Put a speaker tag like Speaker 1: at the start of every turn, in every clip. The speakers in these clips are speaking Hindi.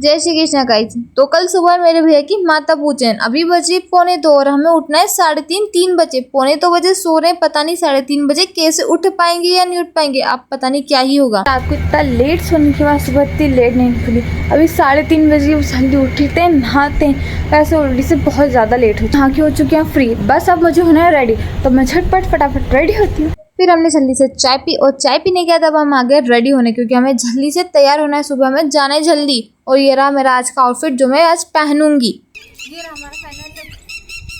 Speaker 1: जय श्री कृष्ण गाइस। तो कल सुबह मेरे भैया की माता पूजन, अभी बजे 2:45 और हमें उठना है 3:30 बजे। 2:45 बजे सो रहे हैं, पता नहीं 3:30 बजे कैसे उठ पाएंगे या नहीं उठ पाएंगे। आप पता नहीं क्या ही होगा। रात को इतना लेट सोने के बाद सुबह इतनी लेट नहीं खुली। अभी 3:30 बजे जल्दी उठते हैं, नहाते हैं। वैसे ऑलरेडी से बहुत ज़्यादा लेट हो नहा के हो चुके हैं फ्री। बस अब मुझे होना है रेडी, तो मैं झटपट फटाफट रेडी होती हूँ। फिर हमने जल्दी से चाय पी और चाय पीने के बाद अब हम आ गए रेडी होने, क्योंकि हमें जल्दी से तैयार होना है। सुबह में जाना है जल्दी। और ये रहा मेरा आज का आउटफिट जो मैं आज पहनूंगी। ये रहा हमारा फाइनल लुक।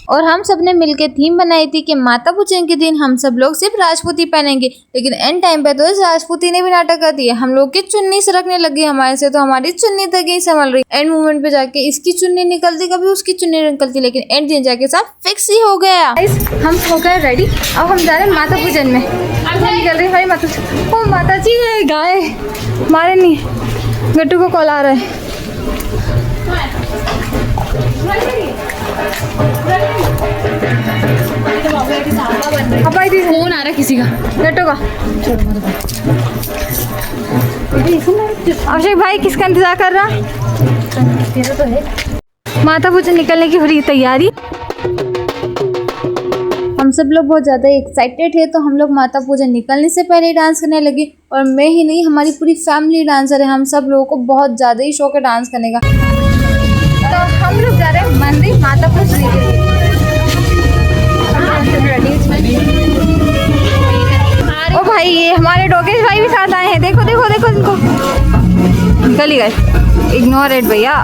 Speaker 1: और हम सब ने मिलकर थीम बनाई थी कि माता पूजन के दिन हम सब लोग सिर्फ राजपूती पहनेंगे, लेकिन एंड टाइम पे तो इस राजपूती ने भी नाटक कर दिया। हम लोग की चुन्नी सरकने लगी हमारे से, तो हमारी चुन्नी तक ही संभल रही। एंड मोमेंट पे जाके इसकी चुन्नी निकलती, कभी उसकी चुन्नी निकलती, लेकिन एंड दिन जाके सब फिक्स ही हो गया। हम हो गए रेडी। अब हम जा रहे हैं माता पूजन में। निकल रही भाई माता। ओ माता जी, गाय मारे नहीं, गट्टू को कॉल आ रहा है। फोन आ रहा है किसी का, गट्टू का। अभिषेक भाई किसका इंतजार कर रहा? तो है माता पूजन निकलने की हो रही तैयारी। हम सब लोग बहुत ज़्यादा एक्साइटेड है, तो हम लोग माता पूजन निकलने से पहले डांस करने लगे। और मैं ही नहीं, हमारी पूरी फैमिली डांसर है। हम सब लोगों को बहुत ज़्यादा ही शौक है डांस करने का। तो हम लोग जा रहे हैं मंदिर माता पूजन के लिए। ओ भाई, ये हमारे डोकेश भाई भी साथ आए हैं। देखो देखो देखो इनको, निकल ही गए। इग्नोर इट भैया।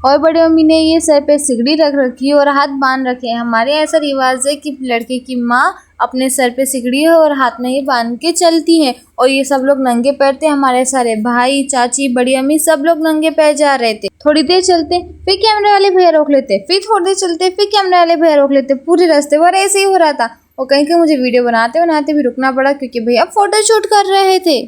Speaker 1: और बड़ी मम्मी ने ये सर पे सिगड़ी रख रखी है और हाथ बांध रखे हैं। हमारे ऐसा रिवाज है कि लड़के की माँ अपने सर पे सिगड़ी है और हाथ में ये बांध के चलती है। और ये सब लोग नंगे पैर थे। हमारे सारे भाई, चाची, बड़ी अम्मी सब लोग नंगे पैर जा रहे थे। थोड़ी देर चलते, फिर कैमरे वाले भैया रोक लेते, फिर थोड़ी देर चलते, फिर कैमरे वाले भैया रोक लेते। पूरे रास्ते भर ऐसे ही हो रहा था। और कहीं कहीं मुझे वीडियो बनाते बनाते भी रुकना पड़ा, क्योंकि भैया फोटो शूट कर रहे थे।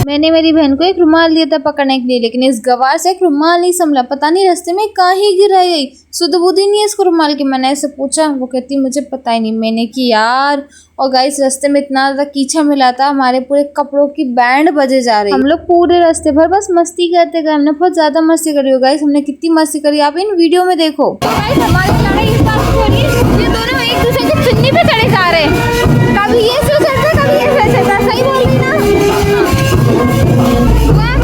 Speaker 1: मैंने मेरी बहन को एक रुमाल दिया था पकड़ने के लिए, लेकिन इस गवार से एक रुमाल नहीं संभला। पता नहीं रास्ते में कहाँ ही गिरा गई। सुध बुध ही नहीं है इसको रुमाल की। मैंने ऐसे पूछा, वो कहती मुझे पता ही नहीं। मैंने की यार। और गाइस, रास्ते में इतना ज्यादा कीचड़ मिला था, हमारे पूरे कपड़ों की बैंड बजे जा रही। हम लोग पूरे रास्ते भर बस मस्ती करते गए। हमने बहुत ज्यादा मस्ती करी हो गाइस। हमने कितनी मस्ती करी आप इन वीडियो में देखो। हमारी लड़ाई इस बात से हो रही है, ये दोनों एक दूसरे की चुन्नी पे चढ़े जा रहे हैं। कभी ये सूट चढ़ता, कभी ये सूट चढ़ता। सही बोल रही ना?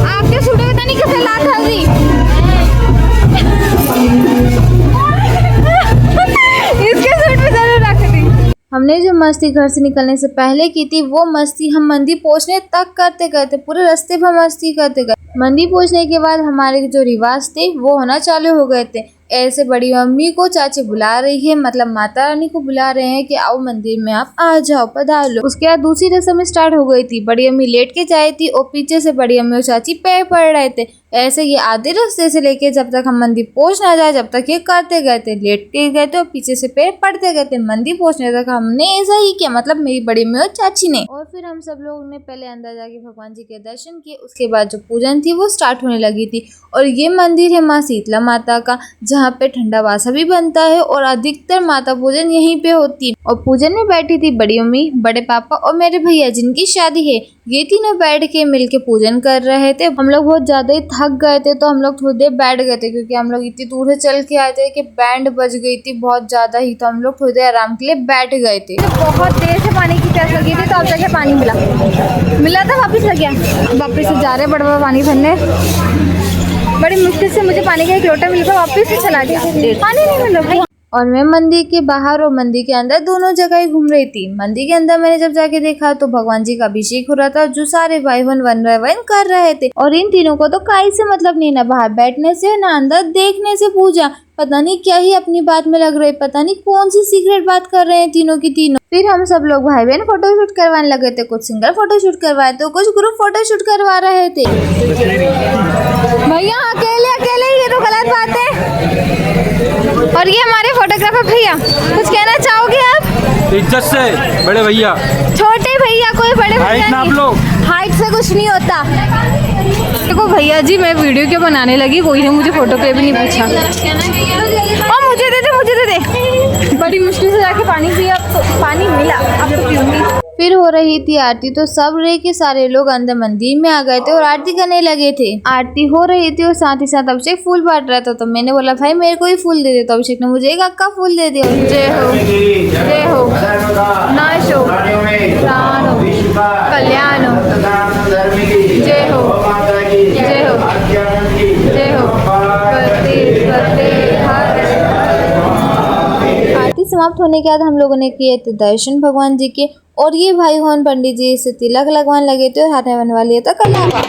Speaker 1: आपके सूट पता नहीं कैसे लात हल्दी। इसके सूट पे जरूर रख दी। हमने जो मस्ती घर से निकलने से पहले की थी, वो मस्ती हम मंदिर पहुंचने तक करते करते पूरे रास्ते पर मस्ती करते गए। मंदिर पहुंचने के बाद हमारे जो रिवाज थे वो होना चालू हो गए थे। ऐसे बड़ी मम्मी को चाची बुला रही है, मतलब माता रानी को बुला रहे हैं कि आओ मंदिर में आप आ जाओ, पधार लो। उसके बाद दूसरी रस्म स्टार्ट हो गई थी। बड़ी अम्मी लेट के जाई थी और पीछे से बड़ी अम्मी और चाची पैर पड़ रहे थे। ऐसे ये आधे रास्ते से लेके जब तक हम मंदिर पहुंच ना जाए, जब तक ये करते गए थे। लेट के गए थे और पीछे से पैर पड़ते गए थे। मंदिर पहुंचने तक हमने ऐसा ही किया, मतलब मेरी बड़ी अम्मी और चाची ने। और फिर हम सब लोग ने पहले अंदर जाके भगवान जी के दर्शन किए। उसके बाद जो पूजन थी वो स्टार्ट होने लगी थी। और ये मंदिर है माँ शीतला माता का, जहाँ पे ठंडा वासा भी बनता है। और अधिकतर माता पूजन यहीं पे होती है। और पूजन में बैठी थी बड़ी मम्मी, बड़े पापा और मेरे भैया जिनकी शादी है। ये तीनों बैठ के मिलके पूजन कर रहे थे। हम लोग बहुत ज्यादा ही थक गए थे, तो हम लोग थोड़ी देर बैठ गए थे, क्योंकि हम लोग इतनी दूर से चल के आए थे कि बैंड बज गई थी बहुत ज्यादा ही। तो हम लोग थोड़ी देर आराम के लिए बैठ गए थे। तो बहुत देर से पानी की प्यास लगी थी, तो अब जाके पानी मिला था। वापिस लग गया, वापिस से जा रहे बड़ा बड़ा पानी भरने। बड़ी मुश्किल से मुझे पानी का एक लोटा मिला था, वापिस से चला गया, पानी नहीं मिल रहा। और मैं मंदिर के बाहर और मंदिर के अंदर दोनों जगह ही घूम रही थी। मंदिर के अंदर मैंने जब जाके देखा तो भगवान जी का अभिषेक हो रहा था, जो सारे भाई बहन वन कर रहे थे। और इन तीनों को तो काई से मतलब नहीं, ना बाहर बैठने से ना अंदर देखने से पूजा। पता नहीं क्या ही अपनी बात में लग रहे, पता नहीं कौन सी सीक्रेट बात कर रहे हैं तीनों की तीनों। फिर हम सब लोग भाई बहन फोटो शूट करवाने लगे थे। कुछ सिंगल फोटो शूट करवाए थे, कुछ ग्रुप फोटो शूट करवा रहे थे। भैया अकेले अकेले, ये तो गलत बात है। और ये हमारे फोटोग्राफर भैया, कुछ कहना चाहोगे आप?
Speaker 2: इज्जत से बड़े भैया,
Speaker 1: छोटे भैया कोई बड़े भैया नहीं, हाइट से कुछ नहीं होता। देखो भैया जी, मैं वीडियो क्यों बनाने लगी, कोई ने मुझे फोटो पे भी नहीं पूछा। और मुझे दे दे, मुझे दे दे। बड़ी मुश्किल से जाके पानी पिया, तो पानी मिला, अब तो पीऊंगी। फिर हो रही थी आरती, तो सब रे के सारे लोग अंदर मंदिर में आ गए थे और आरती करने लगे थे। आरती हो रही थी और साथ ही साथ अभिषेक फूल बांट रहा था, तो मैंने बोला भाई मेरे को ही फूल दे दे, तो अभिषेक ने मुझे एक अक्का फूल दे दिया। जय हो जय हो नाश हो प्राण हो कल्याण हो, जय हो जय हो जय हो। आरती समाप्त होने के बाद हम लोगों ने किए थे दर्शन भगवान जी के, और ये भाई होन पंडित जी से तिलक लगवाने लगे थे और हाथ में बनवा लिया था कलावा।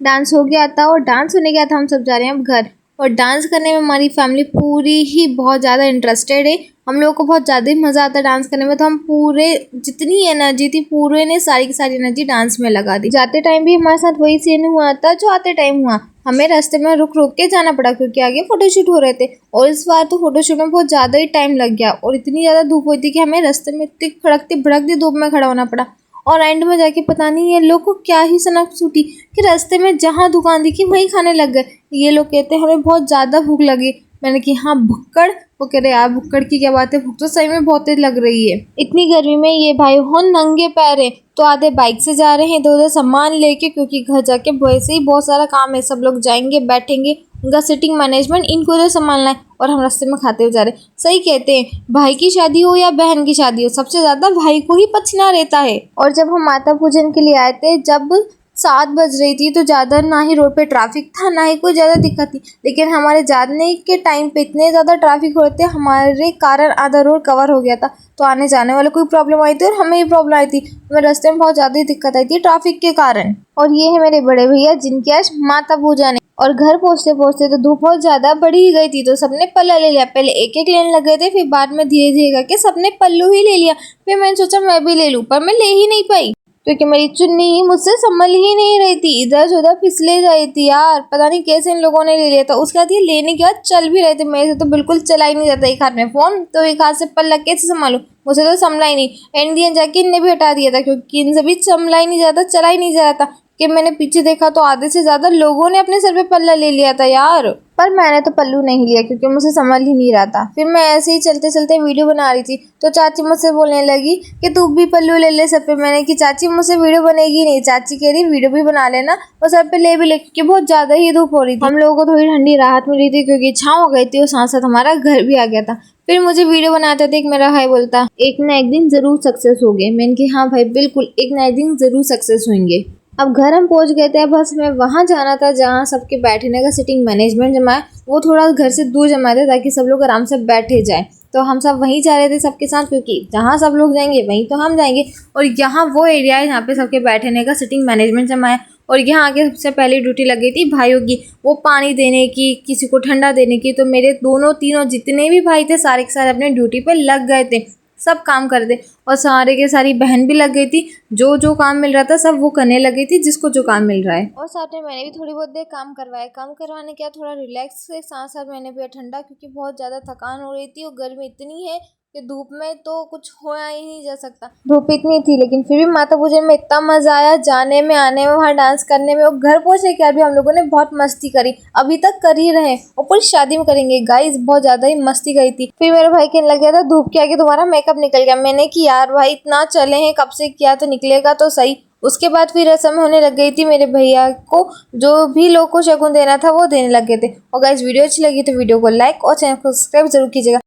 Speaker 1: डांस हो गया था और डांस होने के बाद हम सब जा रहे हैं अब घर, और डांस करने में हमारी फैमिली पूरी ही बहुत ज़्यादा इंटरेस्टेड है। हम लोगों को बहुत ज़्यादा ही मज़ा आता है डांस करने में, तो हम पूरे जितनी एनर्जी थी पूरे ने सारी की सारी एनर्जी डांस में लगा दी। जाते टाइम भी हमारे साथ वही सीन हुआ था जो आते टाइम हुआ, हमें रास्ते में रुक रुक के जाना पड़ा क्योंकि आगे फोटोशूट हो रहे थे, और इस बार तो फोटोशूट में बहुत ज़्यादा ही टाइम लग गया और इतनी ज़्यादा धूप हुई थी कि हमें रास्ते में इतनी खड़कती भड़कती धूप में खड़ा होना पड़ा। और एंड में जाके पता नहीं ये लोग को क्या ही सनक छूटी कि रास्ते में जहाँ दुकान दिखी वहीं खाने लग गए। ये लोग कहते हैं हमें बहुत ज़्यादा भूख लगी। मैंने कि हाँ भुक्कड़, वो कह रहे यार भुक्कड़ की क्या बात है, भूख तो सही में बहुत तेज लग रही है। इतनी गर्मी में ये भाई हो नंगे पैर है, तो आधे बाइक से जा रहे हैं, इधर उधर सामान लेके, क्योंकि घर जाके वैसे ही बहुत सारा काम है, सब लोग जाएंगे बैठेंगे, उनका सिटिंग मैनेजमेंट इनको इधर संभालना है, और हम रास्ते में खाते हुए जा रहे। सही कहते हैं, भाई की शादी हो या बहन की शादी हो, सबसे ज्यादा भाई को ही पछना रहता है। और जब हम माता पूजन के लिए आए थे, जब 7 बज रही थी, तो ज़्यादा ना ही रोड पे ट्रैफिक था ना ही कोई ज़्यादा दिक्कत थी, लेकिन हमारे जाने के टाइम पे इतने ज़्यादा ट्रैफिक हो रहे थे, हमारे कारण आधा रोड कवर हो गया था, तो आने जाने वाले को भी प्रॉब्लम आई थी और हमें भी प्रॉब्लम आई थी। हमें रास्ते में बहुत ज़्यादा ही दिक्कत आई थी ट्रैफिक के कारण। और ये है मेरे बड़े भैया जिनकी आज माता पूजन है, और घर पहुँचते पहुँचते तो धूप बहुत ज़्यादा बढ़ी ही गई थी, तो सबने पल्ला ले लिया। पहले एक एक लेने लगे थे, फिर बाद में धीरे धीरे करके सबने पल्लू ही ले लिया। फिर मैंने सोचा मैं भी ले लूँ, पर मैं ले ही नहीं पाई क्योंकि मेरी चुन्नी ही मुझसे संभल ही नहीं रही थी, इधर से उधर फिसले जाई थी यार। पता नहीं कैसे इन लोगों ने ले लिया था। उसके बाद ये लेने के बाद चल भी रहे थे, मेरे से तो बिल्कुल चला ही नहीं जाता। एक हाथ में फ़ोन तो एक हाथ से पल्ला कैसे संभालूं, मुझे तो संभला ही नहीं। एंड जाके इनने भी हटा दिया था क्योंकि इनसे भी संभला ही नहीं जाता, चला ही नहीं जा रहा था। कि मैंने पीछे देखा तो आधे से ज़्यादा लोगों ने अपने सर पे पल्ला ले लिया था यार, पर मैंने तो पल्लू नहीं लिया क्योंकि मुझे संभल ही नहीं रहा था। फिर मैं ऐसे ही चलते चलते वीडियो बना रही थी, तो चाची मुझसे बोलने लगी कि तू भी पल्लू ले ले सर पे। मैंने कि चाची मुझसे वीडियो बनेगी नहीं। चाची कह रही वीडियो भी बना लेना और सर पे ले भी ले, क्योंकि बहुत ज़्यादा ही धूप हो रही थी। हम लोगों को थोड़ी ठंडी राहत मिली थी क्योंकि छाँव हो गई थी और साथ साथ हमारा घर भी आ गया था। फिर मुझे वीडियो बनाते थे, एक मेरा भाई बोलता एक ना एक दिन ज़रूर सक्सेस होंगे। मैंने कि हाँ भाई बिल्कुल, एक ना एक दिन ज़रूर सक्सेस होंगे। अब घर हम पहुंच गए थे, बस हमें वहाँ जाना था जहाँ सबके बैठने का सिटिंग मैनेजमेंट जमा है, वो थोड़ा घर से दूर जमा थे ताकि सब लोग आराम से बैठे जाए। तो हम सब वहीं जा रहे थे सबके साथ, क्योंकि जहाँ सब लोग जाएंगे वहीं तो हम जाएंगे। और यहाँ वो एरिया है जहाँ पे सबके बैठने का सिटिंग मैनेजमेंट जमा है। और यहाँ आके सबसे पहली ड्यूटी लग गई थी भाइयों की, वो पानी देने की, किसी को ठंडा देने की। तो मेरे दोनों तीनों जितने भी भाई थे सारे के सारे अपने ड्यूटी पे लग गए थे, सब काम कर दे। और सारे के सारी बहन भी लग गई थी, जो जो काम मिल रहा था सब वो करने लगी थी, जिसको जो काम मिल रहा है। और साथ में मैंने भी थोड़ी बहुत देर काम करवाया। काम करवाने के बाद थोड़ा रिलैक्स के साथ साथ मैंने पिया ठंडा, क्योंकि बहुत ज़्यादा थकान हो रही थी और गर्मी इतनी है कि धूप में तो कुछ होया ही नहीं जा सकता। धूप इतनी थी, लेकिन फिर भी माता पूजन में इतना मज़ा आया, जाने में, आने में, वहाँ डांस करने में। और घर पहुँचने के बाद भी हम लोगों ने बहुत मस्ती करी, अभी तक कर ही रहे और पूरी शादी में करेंगे गाइस। बहुत ज़्यादा ही मस्ती करी थी। फिर मेरा भाई कहने लग गया था धूप के आगे तुम्हारा मेकअप निकल गया। मैंने कि यार भाई इतना चले हैं कब से, किया तो निकलेगा तो सही। उसके बाद फिर रस्म होने लग गई थी। मेरे भैया को जो भी लोग को शगुन देना था वो देने लग गए थे। और गाइस वीडियो अच्छी लगी तो वीडियो को लाइक और चैनल को सब्सक्राइब जरूर कीजिएगा।